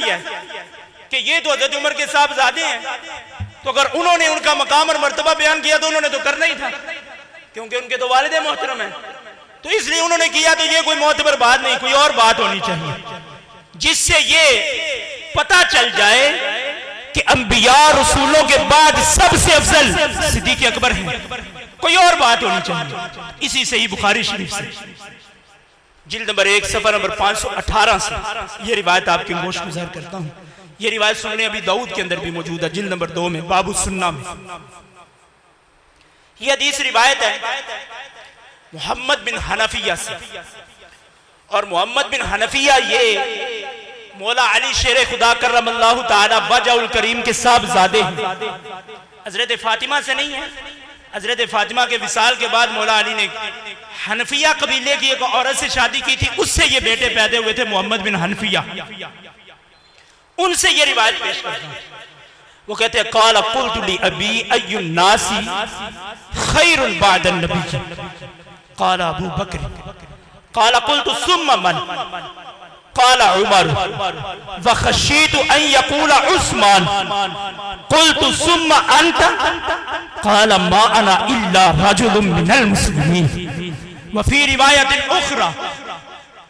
کیا ہے کہ یہ تو حضرت عمر کے صاحبزادے ہیں، تو اگر انہوں نے ان کا مقام اور مرتبہ بیان کیا تو انہوں نے تو کرنا ہی تھا، کیونکہ ان کے تو والد محترم ہیں، تو اس لیے انہوں نے کیا، تو یہ کوئی معتبر بات نہیں، کوئی اور بات ہونی چاہیے جس سے یہ پتہ چل جائے کہ انبیاء رسولوں کے بعد سب سے افضل صدیق اکبر ہیں، کوئی اور بات ہونی چاہیے۔ اسی صحیح بخاری شریف سے جلد نمبر 1 صفحہ نمبر 518 سے یہ روایت آپ کے گوش گزار کرتا ہوں۔ یہ روایت سننے ابی داؤد کے اندر بھی موجود ہے، جلد نمبر 2 میں باب السنہ میں۔ یہ حدیث روایت ہے محمد بن حنفیہ سے، اور محمد بن حنفیہ یہ مولا علی شیر خدا کرم اللہ تعالی وجہ الکریم کے صاحبزادے ہیں، حضرت فاطمہ سے نہیں ہے۔ حضرت فاطمہ کے وصال کے بعد مولا علی نے حنفیہ قبیلے کی ایک عورت سے شادی کی تھی، اس سے یہ بیٹے پیدا ہوئے تھے محمد بن حنفیہ، ان سے یہ روایت پیش کرتا ہوں۔ وہ کہتے ہیں قال قلت لأبی ای الناس خیر بعد النبی، قال ابو بکر، قال قلت ثم من، قال عمر، وخشیت ان یقول عثمان، قلت ثم انت، قال ما انا الا رجل من المسلمین۔ وفي رواية أخرى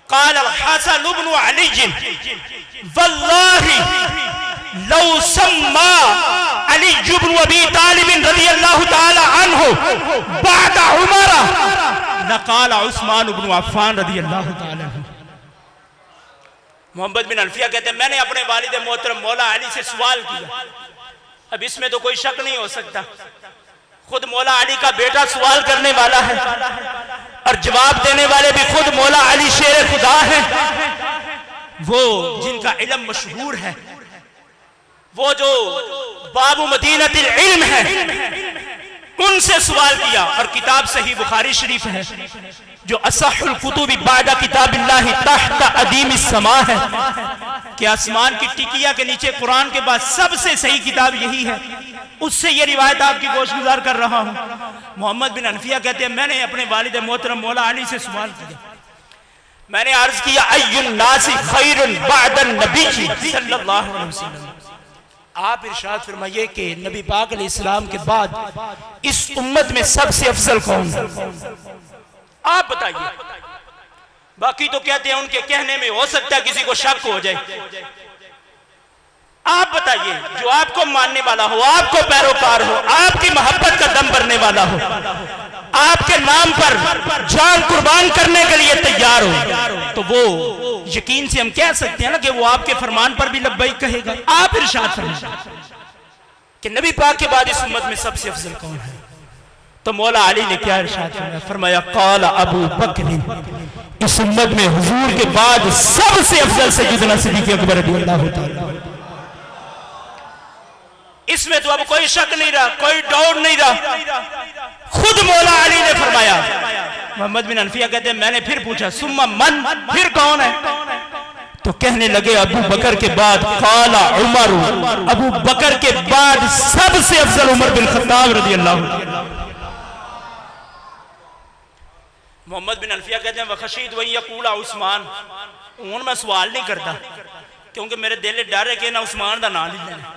قال الحسن بن علي والله لو سمى علي بن أبي طالب رضي الله تعالى عنه بعد عمر لقال عثمان بن عفان رضی اللہ تعالی عنہ۔ محمد بن حنفیہ کہتے ہیں میں نے اپنے والد محترم مولا علی سے سوال کیا، اب اس میں تو کوئی شک نہیں ہو سکتا، خود مولا علی کا بیٹا سوال کرنے والا ہے اور جواب دینے والے بھی خود مولا علی شیر خدا ہیں، وہ جن کا علم مشہور ہے، وہ جو باب مدینۃ العلم ہے، ان سے سوال کیا، اور کتاب صحیح بخاری شریف ہے جو اصح الکتب بعد کتاب اللہ تحت ادیم السماء ہے، کہ آسمان کی ٹکیا کے نیچے قرآن کے بعد سب سے صحیح کتاب یہی ہے، اس سے یہ روایت آپ کی گوش گزار کر رہا ہوں۔ محمد بن حنفیہ کہتے ہیں میں نے اپنے والد محترم مولا علی سے سوال کیا، میں نے عرض کیا ای الناس خیر بعد النبی صلی اللہ علیہ وسلم، آپ ارشاد فرمائیے کہ نبی پاک علیہ السلام کے بعد اس امت میں سب سے افضل کون ہے، آپ بتائیے۔ باقی تو کہتے ہیں ان کے کہنے میں ہو سکتا ہے کسی کو شک ہو جائے، آپ بتائیے جو آپ کو ماننے والا ہو، آپ کو پیروکار ہو، آپ کی محبت کا دم بھرنے والا ہو، آپ کے نام پر جان قربان کرنے کے لیے تیار ہو، تو وہ یقین سے ہم کہہ سکتے ہیں نا کہ وہ آپ کے فرمان پر بھی لبیک کہے گا۔ آپ ارشاد فرمائیں کہ نبی پاک کے بعد اس امت میں سب سے افضل کون ہے، تو مولا علی نے کیا ارشاد فرمایا قال ابو بکر، اس امت میں حضور کے بعد سب سے افضل سیدنا صدیق اکبر رضی اللہ تعالی، اس میں تو اب کوئی شک نہیں رہا، کوئی ڈاؤٹ نہیں رہا، خود مولا علی نے فرمایا۔ محمد بن حنفیہ کہتے ہیں میں نے پھر پوچھا ثم من، پھر کون ہے، تو کہنے لگے ابو بکر کے بعد قال عمر، ابو بکر کے بعد سب سے افضل عمر بن خطاب رضی اللہ عنہ۔ محمد بن حنفیہ کہتے ہیں وخشیت وَإِن يَقُولَ عثمان، ان میں سوال نہیں کرتا کیونکہ میرے دل ڈر ہے کہ نہ عثمان دا نام لے لینا،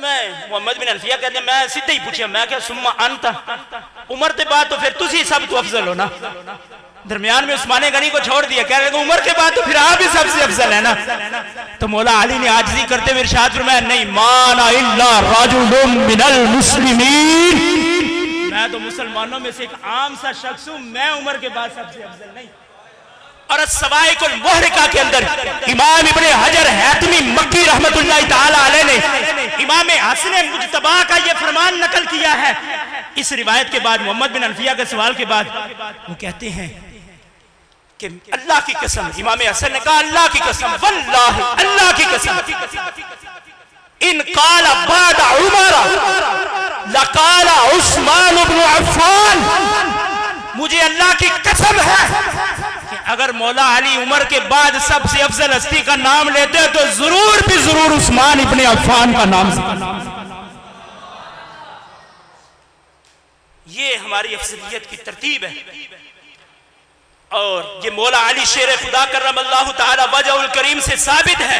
میں محمد بن حنفیہ کہتے ہیں میں سیدھے ہی پوچھا، میں کہ ثم انت، عمر کے بعد تو پھر تسی سب تو افضل ہو نا، درمیان میں عثمان غنی کو چھوڑ دیا، کہہ رہے کہ عمر کے بعد تو پھر آپ ہی سب سے افضل ہے نا، تو مولا علی نے عاجزی کرتے ہوئے ارشاد فرمایا نہیں مانا الا رجل من المسلمین، میں تو مسلمانوں میں سے ایک عام سا شخص ہوں، میں عمر کے بعد سب سے افضل نہیں۔ اور السوائق المحرقہ کے اندر امام ابن حجر حیتمی مکی رحمت اللہ تعالی علیہ نے امام حسن مجتبی کا یہ فرمان نقل کیا ہے، اس روایت کے بعد محمد بن حنفیہ کے سوال کے بعد وہ کہتے ہیں کہ اللہ کی قسم، امام حسن نے کہا اللہ کی قسم، واللہ اللہ کی قسم، ان قال بعد عمر لقال عثمان بن عفان، مجھے اللہ کی قسم ہے کہ اگر مولا علی عمر کے بعد سب سے افضل ہستی کا نام لیتے تو ضرور بھی ضرور عثمان ابن عفان کا نام ذکر۔ یہ ہماری افضلیت کی ترتیب ہے اور یہ مولا علی شیر خدا کرم اللہ تعالی وجہ الکریم سے ثابت ہے